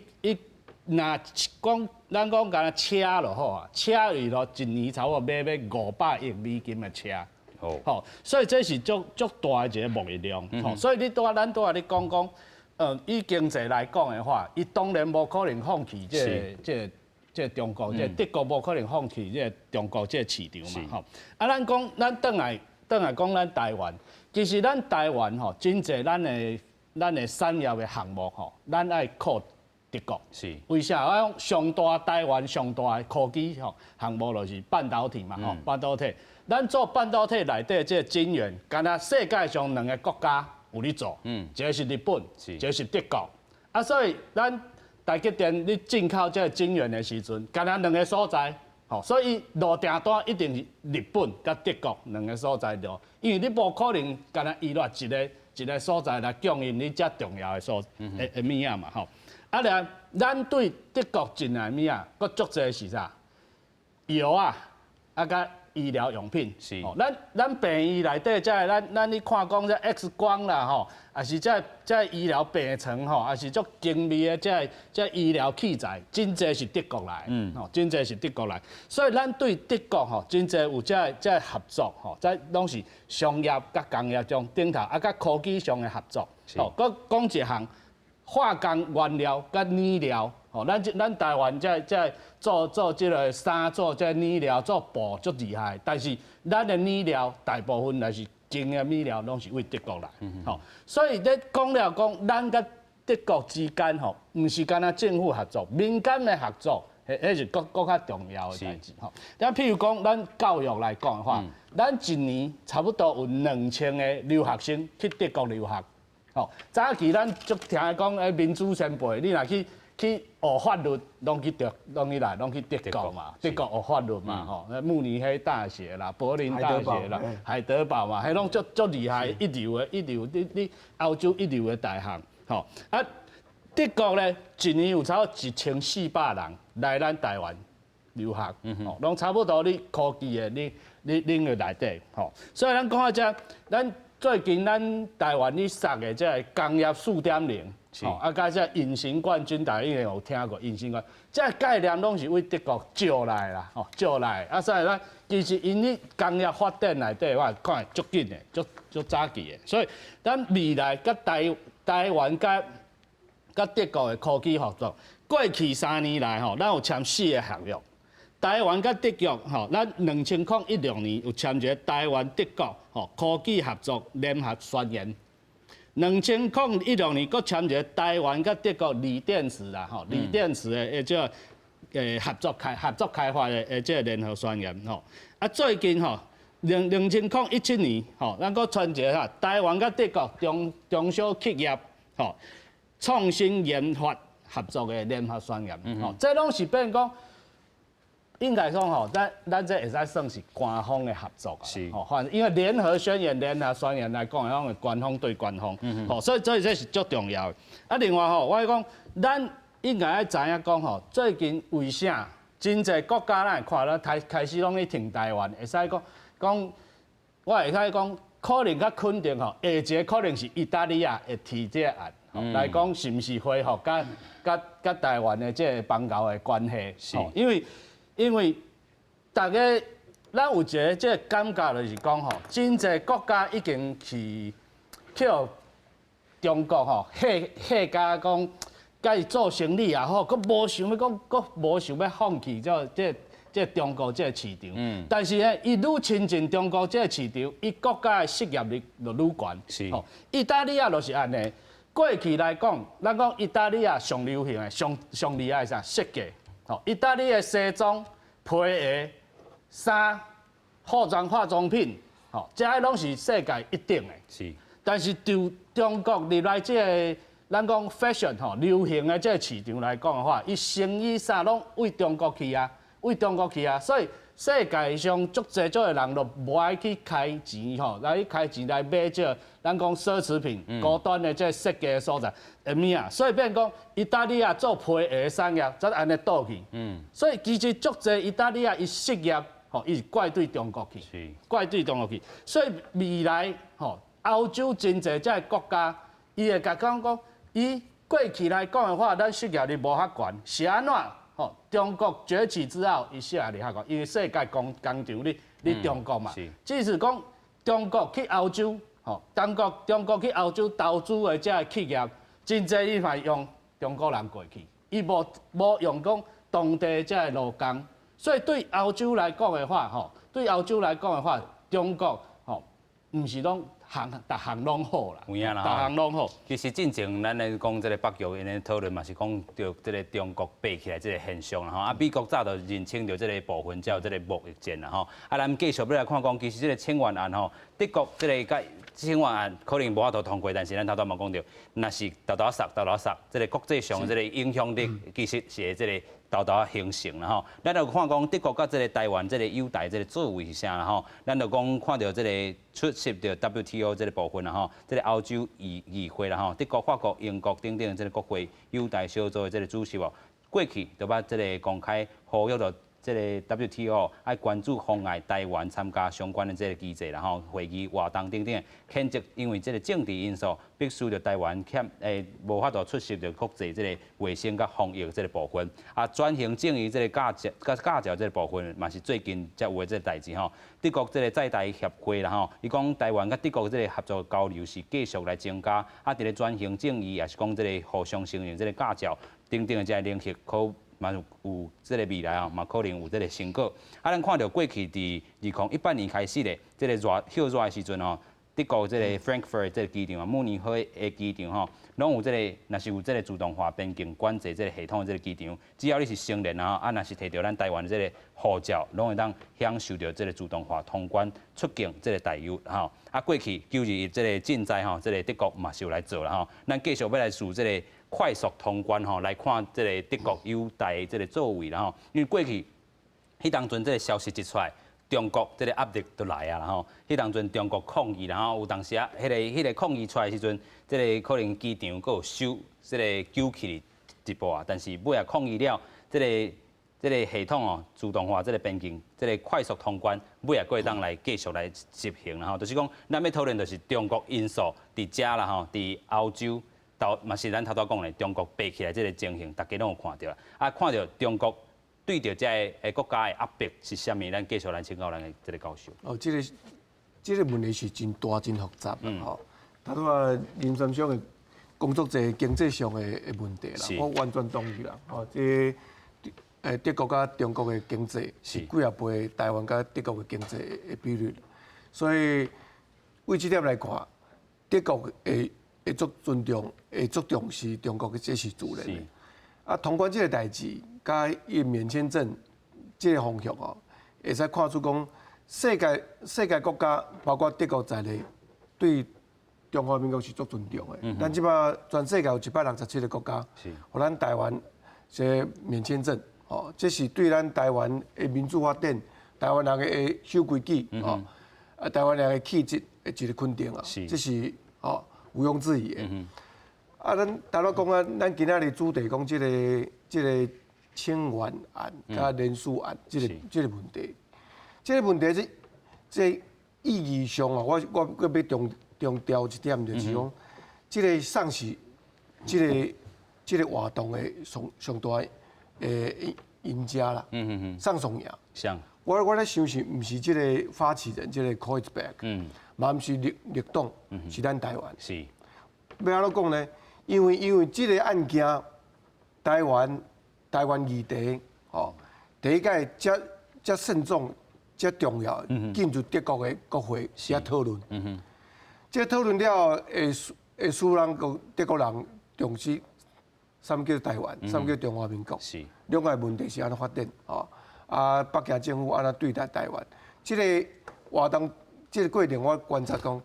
年，若讲咱讲甲车就好啊，车里头一年差不多买500亿美金的车，吼，所以这是足大的一个贸易量，吼，所以咱拄仔你讲，以经济来讲的话，伊当然无可能放弃这中国，这德国无可能放弃这中国这市场嘛，吼。啊，咱讲咱转来讲咱台湾，其实咱台湾吼，真济咱的产业的项目吼，咱爱靠德国。是。为啥？我讲上大台湾上大的科技吼项目就是半导体嘛，吼，半导体。咱做半导体内底这晶圆，敢若世界上2个国家有咧做，一个是日本，一个是德国。啊，所以咱台积电你进口这晶圆的时阵，敢若2个所在，吼，所以路订单一定是日本甲德国2个所在着，因为你无可能敢若依赖一个所在来供应你遮重要的物仔嘛，吼。啊，咧，咱对德国进来物仔，佫足济是啥？药啊，啊，甲医疗用品。是。咱病院内底，咱你看讲这 X 光啦，吼，也是这医疗病床吼，也是足精密的这医疗器材，真济是德国来，吼，真济是德国来。所以咱对德国吼，真济有这合作吼，这拢是商业甲工业中顶头，啊，甲科技上的合作。吼，佮讲一项。化工原料甲染料，吼，咱台湾在做这个衫，做这染料，做布足厉害。但是咱的染料大部分也是精的染料，拢是为德国来，吼。所以咧讲了讲，咱甲德国之间吼，毋是干那政府合作，民间的合作，迄是更较重要的代志，吼。咱譬如讲，咱教育来讲的话，咱一年差不多有2000个留学生去德国留学。哦，早期咱足听讲，民主先辈，你若去学法律，拢去德国嘛，德国学法律嘛，吼，慕尼黑大学啦，柏林大学啦，海德堡嘛，迄拢足厉害，一流，你欧洲一流的大学，吼。啊，德国咧，一年有差不多1400人来咱台湾留学，吼，拢差不多你科技的你领域内底，吼。所以咱讲到这，咱。最近咱台湾咧设的这工业4.0，吼，啊，加这隐形冠军，大家应该有听过隐形冠，这概念拢是为德国招来啦，吼，招来。啊，所以咱其实因咧工业发展内底，我看足紧的，足早期的。所以咱未来甲台湾甲德国的科技合作，过去3年来吼，咱有签4个合约。台湾甲德国吼，咱2016年有签一个台湾德国吼科技合作联合宣言。2016年佫签一个台湾甲德国锂电池啦吼，锂电池的这合作开发的这联合宣言吼。啊，最近吼2017年吼，咱佫签一个哈台湾甲德国中小企业吼创新研发合作的联合宣言吼，这拢是变讲。应该讲吼，咱这会使算是官方的合作啊，吼，反正因为联合宣言来讲，讲官方对官方，吼，所以这是足重要的。啊，另外吼，我讲，咱应该要知影讲吼，最近为啥真济国家咱看咱开始拢咧挺台湾，会使讲，我会使讲，可能较肯定吼，下一个可能是意大利啊会提这个案，来讲是毋是恢复甲台湾的这个邦交的关系，吼，因为大家咱有一个这个感觉就是讲吼，真济国家已经去叫中国吼吓甲讲，甲伊做生意也好，佫无想要讲，佫无想要放弃这中国这个市场。但是呢，伊愈亲近中国这个市场，伊国家的失业率就愈悬。是。吼，意大利啊，就是安尼。过去来讲，咱讲意大利啊上流行的、上厉害啥设计。吼，意大利的西装、皮鞋、衫、化妆品，吼，这些拢是世界一等的。是。但是就中国入来这个，咱讲 fashion 吼，流行的这个市场来讲的话，伊生意啥拢为中国去啊，所以世界上足侪的人都无爱去开钱吼，来开钱来买这咱讲奢侈品、高端的这设计的所在，物啊，所以变讲意大利啊做皮鞋产业，则安尼倒去。所以其实足侪意大利啊伊失业，吼，伊是怪对中国去，所以未来吼，欧洲真侪这国家，伊会甲讲，伊过去来讲的话，咱失业率无遐悬，是安怎？吼，中国崛起之后，伊失业率较悬，因为世界工厂你中国嘛，只是讲中国去欧洲，吼，中国去欧洲投资的这企业，真侪伊嘛用中国人过去，伊无用讲当地这劳工，所以对欧洲来讲的话，吼，中国吼，毋是拢逐项拢好啦，有影啦逐项拢好。其实进前咱咧讲这个北约，因咧讨论嘛是讲到这个中国爬起来这个现象啦吼。啊，美国早就认清到这个部分，才有这个贸易战啦吼。啊，咱继续要来看讲，其实这个清源案吼，德国这个甲清源案可能无法度通过，但是咱头嘛讲到，若是豆豆塞，这个国际上的这个影响力其实是会这个豆豆形成啦吼。咱就看讲德国甲这个台湾这个优待这个作为是啥啦吼。咱就讲看到这个出席到 WTO 这个部分啦吼，这个欧洲议会啦吼，德国、法国、英国等等这个国会优待小组的这个主席哦，过去就把这个公开呼吁到这个 WTO 爱关注妨碍台湾参加相关的这个机制啦吼，会议活动等等，谴责因为这个政治因素，必须着台湾无法度出席着国际这个卫生甲防疫这个部分，啊转型正义这个驾照这个部分嘛是最近才有的这个代志吼。德国这个在台协会啦吼，伊讲台湾甲德国这个合作交流是继续来增加，啊伫咧转型正义也是讲这个互相承认这个驾照等等的这个领域可。嘛有这个未来啊，嘛可能有这个成果。啊，咱看到过去伫2018年开始咧，这个热的时阵吼，德国这个 Frankfurt 这个机场啊，慕尼黑的机场吼，拢有这个，若是有这个自动化边境管制这个系统的这个机场，只要你是成年啊，若是摕到咱台湾的这个护照，拢会当享受到这个自动化通关出境这个待遇吼。啊，过去921这个禁载吼，这个德国嘛是有来做啦吼，咱继续要来สู่这个。快速通关吼，来看这个德国优待这个作为啦吼，因为过去迄当阵这个消息一出来，中国这个压力就来啊啦吼，迄当阵中国抗议啦吼，有当时啊，迄个抗议出来时阵，这个可能机场佫有收这个救起一步啊，但是尾啊抗议了，这个系统哦，自动化这个边境，这个快速通关，尾啊佫会当来继续来执行啦吼，就是讲咱要讨论就是中国因素伫遮啦吼，伫欧洲。嘛是咱头讲的，中国爬起来这个情形，大家拢有看到啊，看到中国对着这个国家的压迫是啥物，咱继续来请教咱的这个教授。哦，这个问题是真大、真复杂啦，吼。头拄啊，林先生的工作者经济上的问题啦，我完全同意啦。吼，这德国甲中国的经济是几啊倍台湾甲德国的经济的比率，所以为这点来看，德国会足尊重，会足重视中国的这是自然的。啊，通关这个代志，甲伊免签证这个方向哦，会使看出讲世界国家，包括德国在内，对中华民国是足尊重的。咱即摆全世界有167个国家，互咱台湾这免签证，哦，这是对咱台湾的民主发展、台湾人的守规矩，哦，啊，台湾人的气质的一个肯定啊，这是哦。毋庸置疑的。啊，咱头仔讲啊，咱今仔日主题讲即个清源案甲连署案，即个问题，即个问题即意义上啊，我要强调一点，就是讲，即个上是即个活动的上大诶赢家啦，上上赢。像我咧想是，毋是即个发起人，即个 Kreuzberg，嘛毋是绿党，是咱台湾。是。要安怎讲呢？因为即个案件，台湾议题，吼，第一届遮慎重、遮重要，进入德国的国会遐讨论。即讨论了会使人德国人重视，啥物叫台湾，啥物叫中华民国？是。两个问题是安怎发展？吼，啊，北京政府安怎对待台湾？即个活动，即个过程，我观察讲。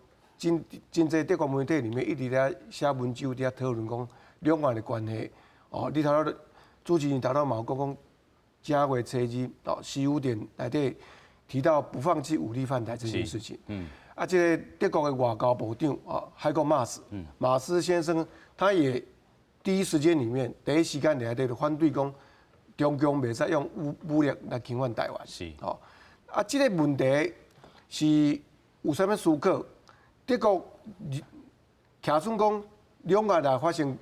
真侪德国媒体里面一直在写文章，在讨论讲两岸的关系。哦，你头仔主持人头仔嘛有讲正月初二，哦，西武点内底提到不放弃武力犯台这件事情。啊，这个德国的外交部长啊，海国马斯先生，他也第一时间里面第一时间内底就反对讲中共袂使用武力来侵犯台湾。是。哦，啊，这个问题是有啥物思考？德国假算讲两岸来发生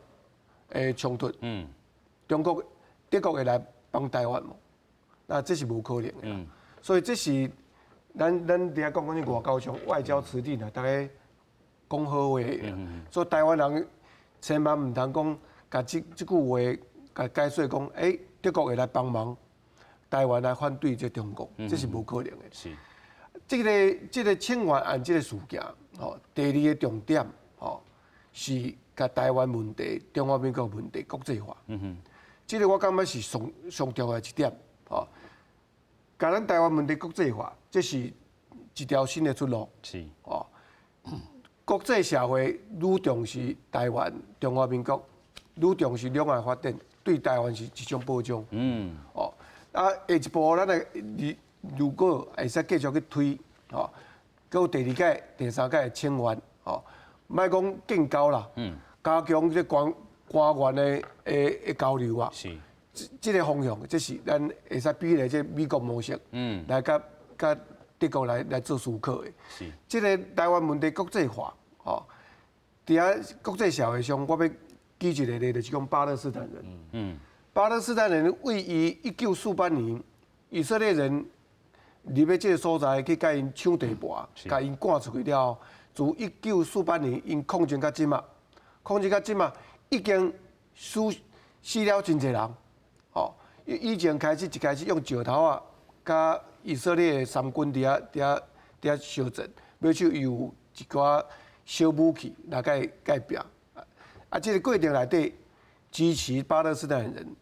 冲突，德国会来帮台湾嘛？那这是无可能的。所以这是咱伫遐讲这外交上外交辞令啊，大家讲好话，所以台湾人千万唔通讲，甲即句话甲解说讲，德国会来帮忙台湾来反对这中国，这是无可能的。是。这个清源案这个事件，第二个重点，是甲台湾问题、中华民国问题国际化。这个我感觉是上重要的一点，甲咱台湾问题国际化，这是一条新的出路。是。国际社会愈重视台湾、中华民国，愈重视两岸发展，对台湾是一种保障。下一步咱如果会使继续去推，到第二届、第三届的清源，莫讲建交啦，加强这官员的交流啊。是。这个方向，这是咱会使比例这美国模式，来甲德国来做思考的。是。这个台湾问题国际化，伫遐国际社会上，我要举一个例，就是讲巴勒斯坦人。巴勒斯坦人位于1948年，以色列人入去这个所在去甲因抢地盘，甲因赶出去了后，自1948年因控制到即嘛，已经死了真侪人。以前开始用石头啊，甲以色列三军伫遐相阵，尾手有一寡小武器来甲伊拼。这个过程内底支持巴勒斯坦人，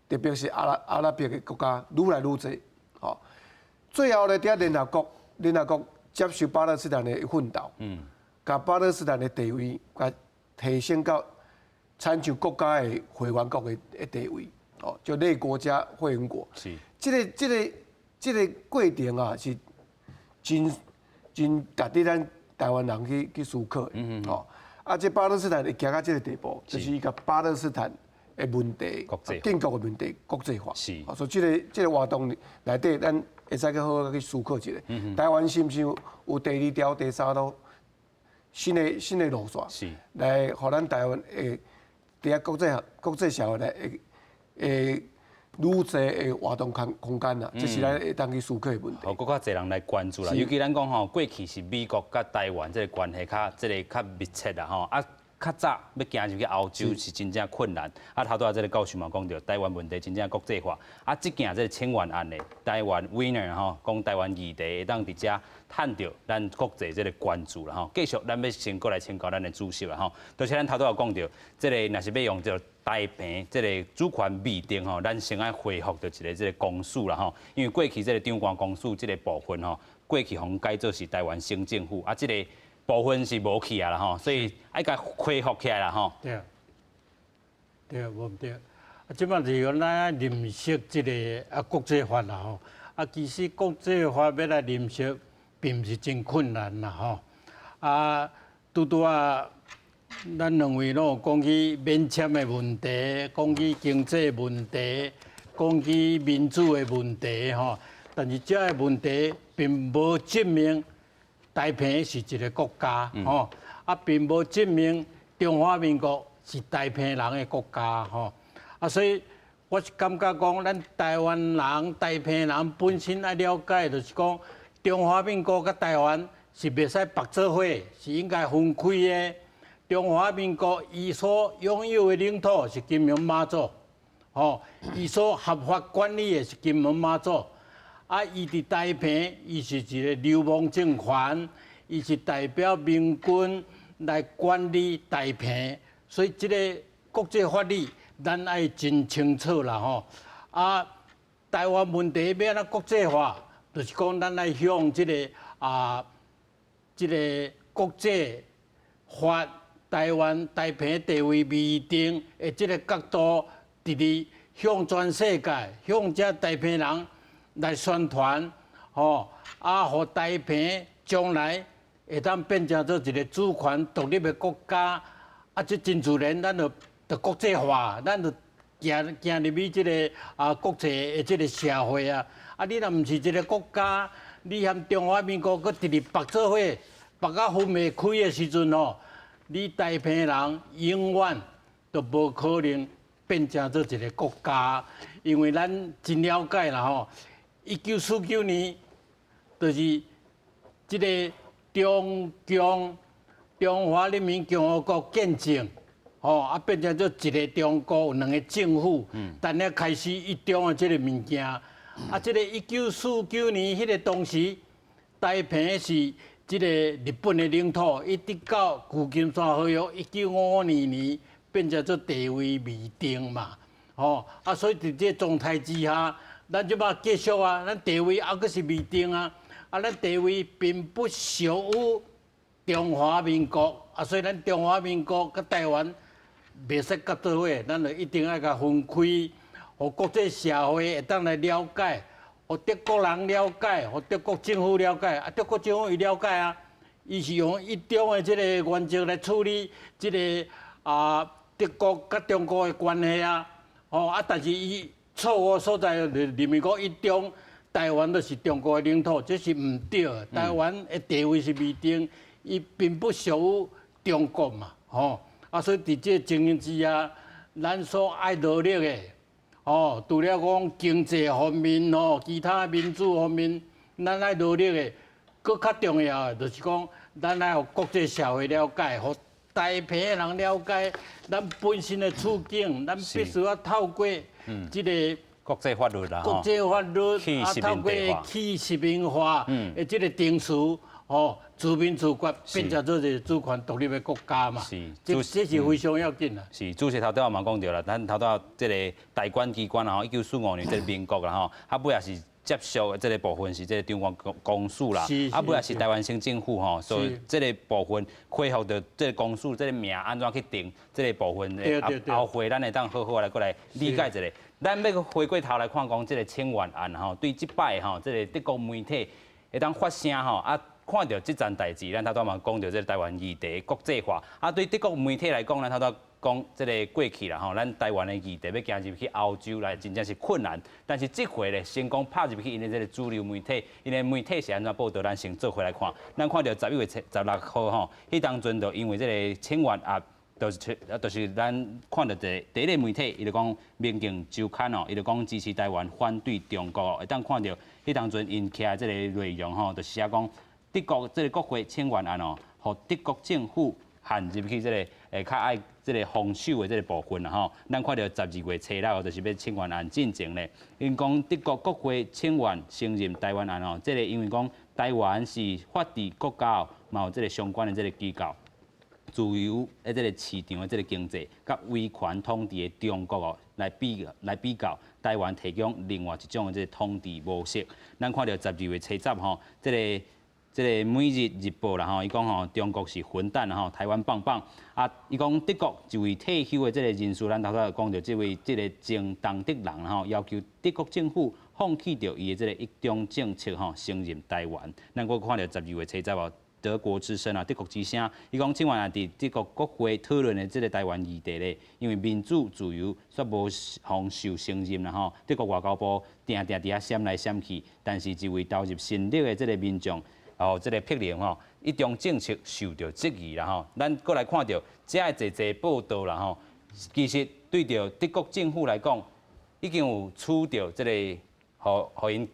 特别是阿拉伯的国家愈来愈多。最后咧，伫联合国接受巴勒斯坦的奋斗，甲巴勒斯坦的地位，甲提升到参像国家的会员国的地位。就类国家会员国，是这个过程啊，是真值得咱台湾人去思考的。这巴勒斯坦会行到这个地步，就是伊甲巴勒斯坦的问题、建国的问题国际化。是。所以这个活动内底，咱会使去好好去思考一下。台湾是毋是有第二条、第三条新的路线？是。来，互咱台湾会伫遐国际社会来愈多的活动空间啦，这是咱会当去思考的问题。更较侪人来关注啦，尤其咱讲吼，过去是美国甲台湾这个关系较密切啦吼，较早要行入去欧洲是真正困难。头拄这个教授嘛讲到，台湾问题真正国际化。即件这个清源案的台湾 winner 吼，讲台湾议题会当伫遮探到咱国际这个关注啦吼。继续，咱要先过来请教咱的主席啦吼。就是咱头拄也讲到，这个若是要用这台平这个主权未定吼，咱先爱恢复到一个这个公署啦吼。因为过去这个长官公署这个部分吼，过去互改做是台湾省政府，这个部分是无去啊啦吼，所以爱甲恢复起来啦吼。对，无毋对。即摆是讲咱认识即个国际法啦吼。其实国际法要来认识，并毋是真困难啦吼。拄咱两位拢有讲起免签的问题，讲起经济问题，讲起民主的问题吼。但是这个问题并无证明台澎是一个国家吼，并无证明中华民国是台澎人的国家吼。所以我是感觉讲，咱台湾人、台澎人本身爱了解，就是讲中华民国甲台湾是袂使绑做伙，是应该分开的。中华民国伊所拥有的领土是金门马祖，伊所合法管理的是金门马祖。伊伫台澎，伊是一个流氓政权，伊是代表民军来管理台澎，所以这个国际法律咱爱真清楚啦吼。台湾问题要安怎国际化，就是讲咱爱向这个国际法。台湾台澎地位未定的这个角度，直直向全世界、向这台澎人来宣传，互台澎将来会当变成做一个主权独立的国家，这真自然，咱就国际化，咱就行入去这个国际的这个社会啊。你若毋是一个国家，你和中华民国佫直直绑做伙，绑到分袂开的时阵你台澎人永远都无可能变成做一个国家，因为咱真了解啦吼。1949年就是这个中华人民共和国建政，变成做一个中国有两个政府，但咧开始一中的这个物件，这个1949年迄个当时，台澎是这个日本的领土，一直到旧金山合约1955年变成做地位未定嘛，所以伫这状态之下，咱即摆继续啊，咱地位还阁是未定啊，咱地位并不属于中华民国，所以咱中华民国甲台湾袂使合作伙，咱就一定要甲分开，互国际社会会当来了解。互德国人了解，互德国政府了解，德国政府伊了解啊，伊是用一中的这个原则来处理这个德国甲中国的关系啊，但是伊错误所在，人民国一中，台湾都是中国的领土，这是唔对的。台湾的地位是未定，伊并不属于中国嘛，所以伫这情形之下，咱所爱努力的。除了讲经济方面其他民主方面，咱爱努力的，搁较重要的就是讲，咱爱互国际社会了解，互台澎的人了解咱本身的处境，咱必须要透过这个国际法律啦，国际法律透过去实名化的这个定词，自民自决，变成做一个主权独立的国家嘛，这是非常要紧啦。是，主席头拄仔嘛讲到啦，咱头拄仔这个代管机关1945年这个民国啦尾也是接受这个部分是这个中华公署啦，尾也是台湾省政府所以这个部分恢复到这个公署这个名安怎去定这个部分的后会，咱会当好好来过来理解一下。咱要回过头来看讲这个清源案对这摆这个德国媒体会当发声看到这件代志，咱头拄嘛讲到这个台湾议题国际化，对德国媒体来讲，咱头拄讲这个过去啦咱台湾的议题要行入去欧洲来，真正是困难。但是这回咧，成功拍入去因的这个主流媒体，因的媒体是安怎报道，咱先做回来看。咱看到11月16号迄当阵就因为这个清源案，就是咱看到第一个媒体，伊就讲《民警周刊》伊就讲支持台湾，反对中国。会当看到迄当阵因起来这个内容就是写讲。德国这个国会清源案互德国政府限入去这个较爱这个防守的这个部分咱看到12月7号就是要清源案进程咧。因讲德国国会清源承认台湾案这个因为讲台湾是法治国家嘛有这个相关的这个机构，自由的这个市场的这个经济，甲威权统治的中国来比较，台湾提供另外一种的这个统治模式。咱看到12月70这个每日日报啦伊讲中国是混蛋台湾棒棒伊讲德国一位退休的这个人士，咱头先讲到这位这个前东德人要求德国政府放弃掉伊的这个一中政策承认台湾。咱我看到12月70号德国之声德国之声，伊讲清源案伫德国国会讨论的这个台湾议题咧，因为民主自由却无方受承认啦德国外交部定伫遐闪来闪去，但是一位投入新力的这个民众。这个批评一中政策受到质疑啦咱过来看到这侪报道啦其实对着德国政府来讲，已经有处到这个，互因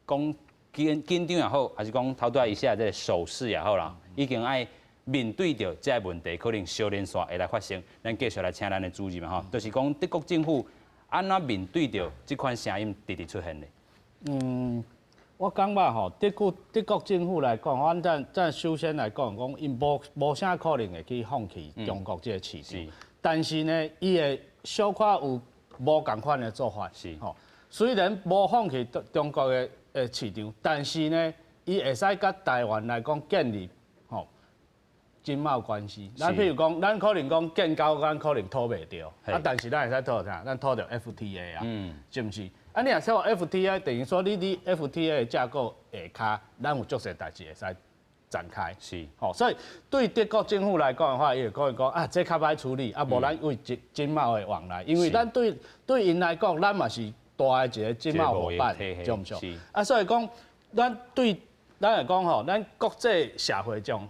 讲紧张也好，还是讲头拄仔伊写这个手势也好啦，已经爱面对着这个问题，可能小连续会来发生。咱继续来请咱的主任就是讲德国政府安怎面对着这款声音直直出现咧？我感觉德国政府来讲，咱首先来讲，因无啥可能会去放弃中国这个市场，但是呢，伊会小可有无共款的做法。虽然无放弃中国的市场，但是呢，伊会使甲台湾来讲建立经贸关系。咱譬如讲，咱可能讲建交，咱可能讨袂着，但是咱会使讨啥？咱讨着 FTA 啊，是毋是？你若说 FTA， 等于说你 FTA 的架构下骹，咱有足侪代志会使展开。所以对德国政府来讲的话，伊会讲这较歹处理，无咱为经贸的往来，因为咱对因来讲，咱嘛是大的一个经贸伙伴，对唔对？所以讲，咱来讲咱国际社会中，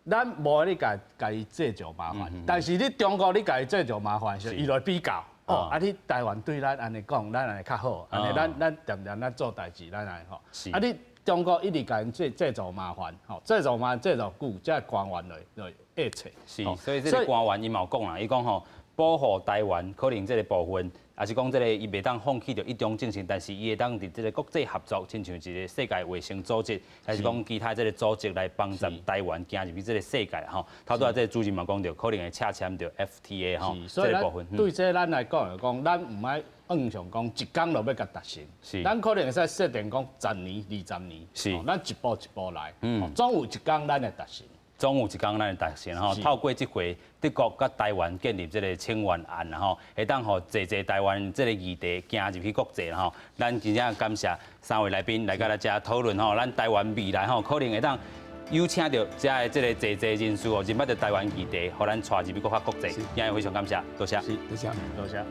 咱无你家己制造麻烦，但是你中国你家己制造麻烦，是伊来比较。你台湾对咱安尼讲，咱安尼较好，安尼咱咱做代志，咱安尼中国一直甲因制造麻烦，吼，制造麻烦制造久，才官员来压制。是，所以这个官员伊嘛有讲啦，伊讲吼，保护台湾可能这个部分，也是讲这个伊袂当放弃着一中进程，但是伊会当伫这个国际合作，亲像一个世界卫生组织，还是讲其他这个组织来帮助台湾行入去这个世界吼。头拄仔这个主任嘛讲着，可能会洽签着 FTA 吼，这个部分。对这咱来讲咱唔爱硬上讲一天就要甲达成，是，咱可能会使设定讲10年、20年，是，咱一步一步来，总有一天咱会达成。总有一天咱会达成吼，透过这回德国甲台湾建立这个清源案吼，会当互坐台湾这个议题行入去国际吼。咱真正感谢3位来宾来甲咱遮讨论吼，咱台湾未来吼可能会当邀请到遮的这个坐人士哦，认捌着台湾议题，互咱带入去国际。今日非常感谢，多谢。多谢，多谢。